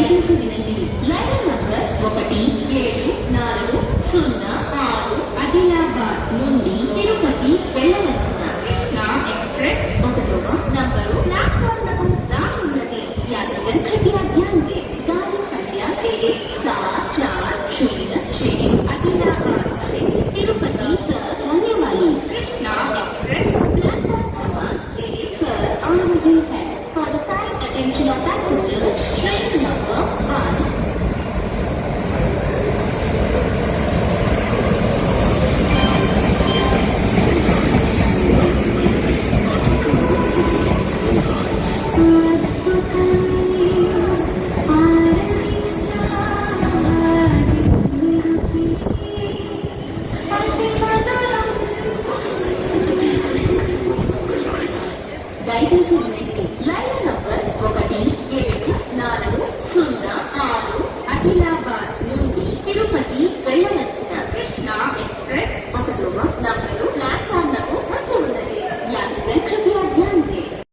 దయచేసి వినండి. Line number 1740 Adilabad నుండి తిరుపతి వెళ్ళవలసిన కృష్ణ एक्सप्रेस ఒకటవ నంబరు ప్లాట్ఫామ్ రానున్నది. यात्रिगण कृपया ध्यान दें. गाड़ी संख्या 1440 आदिलाबाद से तिरुपति तक चलने वाली कृष्णा एक्सप्रेस प्लेटफॉर्म नंबर 1 पर आ रही है. For the kind attention of passengers, train number 1. దయచేసి వినండి. Line number 1740 Adilabad